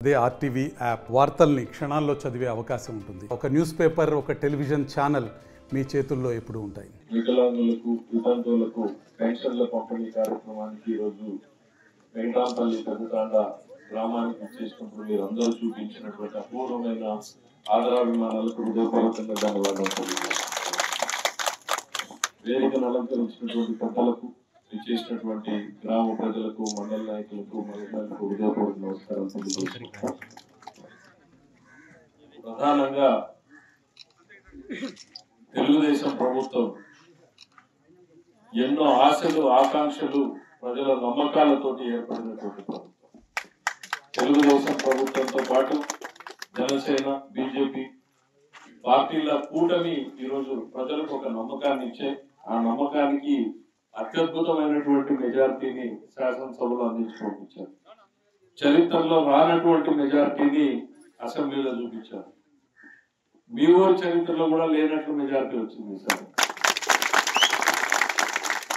అదే RTV app వార్తల్ని క్షణాల్లో చదివే అవకాశం ఉంటుంది. ఒక న్యూస్ పేపర్, ఒక టెలివిజన్ ఛానల్ మీ చేతుల్లో ఎప్పుడూ ఉంటాయి. వికలాంగులకు, వితంతువులకు పెన్షన్ల పంపిణీ కార్యక్రమానికి ఈరోజు వెంకటాంపల్లి పెద్దతాండ గ్రామానికి వచ్చేసినప్పుడు మీరు అందరూ చూపించినటువంటి అపూర్వమైన ఆదరాభిమానాలకు హృదయపూర్వకంగా ధన్యవాదాలు తెలియజేస్తున్నాను. వేదికను అలంకరించినటువంటి పెద్దలకు, చేసినటువంటి గ్రామ ప్రజలకు, మండల నాయకులకు, మహిళలకు హృదయపూర్వక నమస్కారం తెలియజేస్తున్నాను. ప్రధానంగా తెలుగుదేశం ప్రభుత్వం ఎన్నో ఆశలు, ఆకాంక్షలు, ప్రజల నమ్మకాలతోటి ఏర్పడినటువంటి ప్రభుత్వం. తెలుగుదేశం ప్రభుత్వంతో పాటు జనసేన, బీజేపీ పార్టీల కూటమి ఈరోజు ప్రజలకు ఒక నమ్మకాన్ని ఇచ్చే, ఆ నమ్మకానికి అత్యద్భుతమైనటువంటి మెజారిటీని శాసనసభలో అందించి పంపించారు. చరిత్రలో రానటువంటి మెజారిటీని అసెంబ్లీలో చూపించారు. మీ ఊరి చరిత్రలో కూడా లేనట్లు మెజారిటీ వచ్చింది సార్.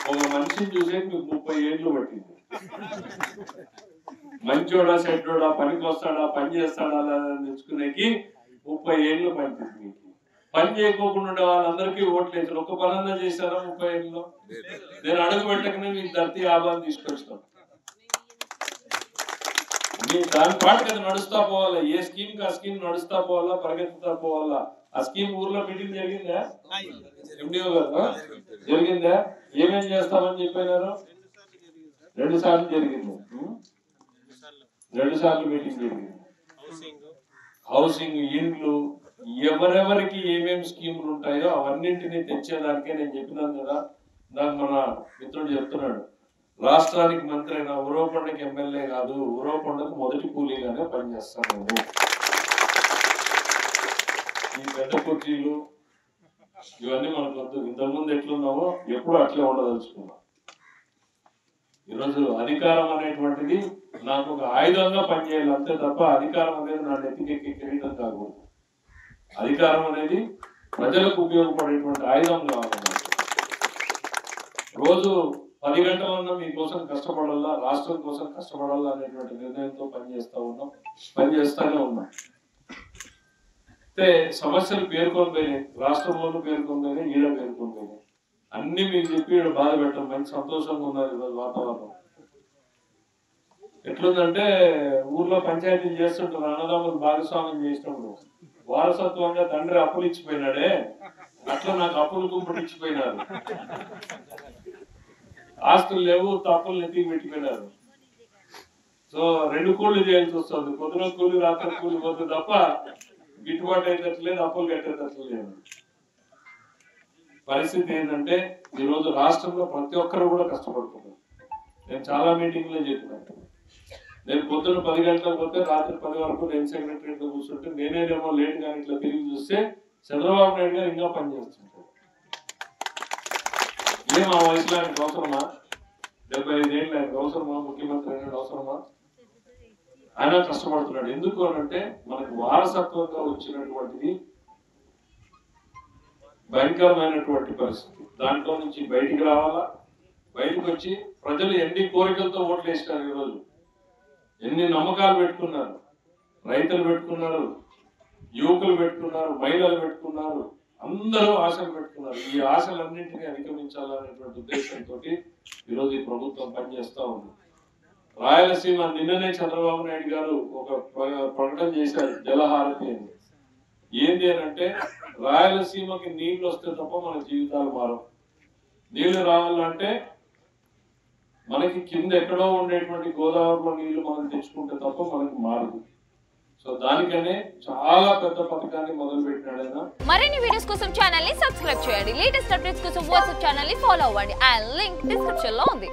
ఒక మనిషిని చూసే మీకు 30 ఏళ్ళు పట్టింది. మంచోడా, చెడ్డోడా, పనికి వస్తాడా, పని చేస్తాడా తెచ్చుకునేకి 30 ఏళ్ళు పట్టింది. మీకు పని చేయకోకుండా ఉండే వాళ్ళందరికీ ఓట్లు వేసారు. ఒక్క పనన్నా చేశారా 30 ఏళ్ళలో? నేను అడుగు పెట్టకనే మీకు ధర్తీ ఆబాద్ తీసుకొచ్చాను. మీ దాని పాటు కదా నడుస్తా పోవాలా, ఏ స్కీమ్ కి ఆ స్కీమ్ నడుస్తా పోవాలా, పరిగెత్తుతా పోవాలా. ఆ స్కీమ్ ఊర్లో మీటింగ్ జరిగిందా? ఎండిఓ గారు జరిగిందా? ఏమేం చేస్తామని చెప్పినారు? 2 సార్లు జరిగింది. 2 సార్లు మీటింగ్ జరిగింది. హౌసింగ్, ఇండ్లు, ఎవరెవరికి ఏమేమి స్కీములు ఉంటాయో అవన్నింటినీ తెచ్చేదానికే నేను చెప్పినాను కదా. నాకు మన మిత్రుడు చెప్తున్నాడు, రాష్ట్రానికి మంత్రి అయినా ఉరవకొండకి ఎమ్మెల్యే కాదు, ఉరవకొండకు మొదటి కూలీగానే పనిచేస్తాను నేను. ఈ పెద్ద కుర్చీలు ఇవన్నీ మనకు వద్దు. ఇంతకుముందు ఎట్లున్నామో ఎప్పుడు అట్లే ఉండదలుచుకున్నాం. ఈరోజు అధికారం అనేటువంటిది నాకు ఒక ఆయుధంగా పనిచేయాలి అంతే తప్ప అధికారం అనేది నా నెత్తికెక్కి కిరీటం కాకూడదు. అధికారం అనేది ప్రజలకు ఉపయోగపడేటువంటి ఆయుధం కావాలి. రోజు 10 గంటలన్నా మీకోసం కష్టపడాలా, రాష్ట్రం కోసం కష్టపడాలా అనేటువంటి నిర్ణయంతో పనిచేస్తానే ఉన్నాం. అయితే సమస్యలు పేర్కొని పోయినాయి, రాష్ట్రంలోనూ పేర్కొని పోయినాయి, ఈడ పేర్కొని పోయినాయి. అన్ని మీకు చెప్పి ఈడ బాధ పెట్టడం మంచి సంతోషంగా ఉన్నారు. ఈరోజు వాతావరణం ఎట్లుందంటే, ఊర్లో పంచాయతీలు చేస్తుంటారు, అన్నదమ్ములు భాగస్వామ్యం చేసినప్పుడు వారసత్వంగా తండ్రి అప్పులు ఇచ్చిపోయినాడే, అట్లా నాకు అప్పులు గుంపులు ఇచ్చిపోయినారు. ఆస్తులు లేవు, అప్పులు నెత్తికి పెట్టిపోయినారు. సో 2 కూలీలు చేయాల్సి వస్తుంది. పొద్దున కూలి, రాత్రి కూలి పోతుంది తప్ప గిట్టుబాటు అయ్యేటట్లేదు, అప్పులు కట్టేటట్లేదు. పరిస్థితి ఏంటంటే ఈరోజు రాష్ట్రంలో ప్రతి ఒక్కరు కూడా కష్టపడుతున్నారు. నేను చాలా మీటింగ్లో చెప్పినాను. నేను పొద్దున 10 గంటలకు పోతే రాత్రి 10 వరకు నేను సెక్రటరీలో కూర్చుంటే నేనేమో లేట్ గా ఇట్లా తిరిగి చూస్తే చంద్రబాబు నాయుడు గారు ఇంకా పనిచేస్తుంటారు. ఏం ఆ వయసులో ఆయనకు అవసరమా? 75 ఏళ్ళు ఆయనకు అవసరమా? ముఖ్యమంత్రి అయినాడు అవసరమా? ఆయన కష్టపడుతున్నాడు. ఎందుకు అనంటే మనకు వారసత్వంగా వచ్చినటువంటిది భయంకరమైనటువంటి పరిస్థితి. దాంట్లో నుంచి బయటికి రావాలా. బయటకు వచ్చి ప్రజలు ఎన్ని కోరికలతో ఓట్లు వేసినారు, ఈరోజు ఎన్ని నమ్మకాలు పెట్టుకున్నారు. రైతులు పెట్టుకున్నారు, యువకులు పెట్టుకున్నారు, మహిళలు పెట్టుకున్నారు, అందరూ ఆశలు పెట్టుకున్నారు. ఈ ఆశలన్నింటినీ అధిగమించాలనేటువంటి ఉద్దేశంతో ఈరోజు ఈ ప్రభుత్వం పనిచేస్తా ఉంది. రాయలసీమ నిన్ననే చంద్రబాబు నాయుడు గారు ఒక ప్రకటన చేశారు, జలహారతి అని. ఏంది అని అంటే, రాయలసీమకి నీళ్లు వస్తే తప్ప మన జీవితాలు మారవు. నీళ్లు రావాలంటే మనకి కింద ఎక్కడో ఉండేటువంటి గోదావరిలో నీళ్లు మనం తెచ్చుకుంటే తప్ప మనకి మారదు. సో దానికనే చాలా పెద్ద పథకాన్ని మొదలు పెట్టినాడు ఆయన. మరిన్ని వీడియోస్ కోసం ఛానల్ ని సబ్స్క్రైబ్ చేయండి. లేటెస్ట్ అప్డేట్స్ కోసం వాట్సాప్ ఛానల్ ని ఫాలో అవ్వండి. ఆ లింక్ డిస్క్రిప్షన్ లో ఉంది.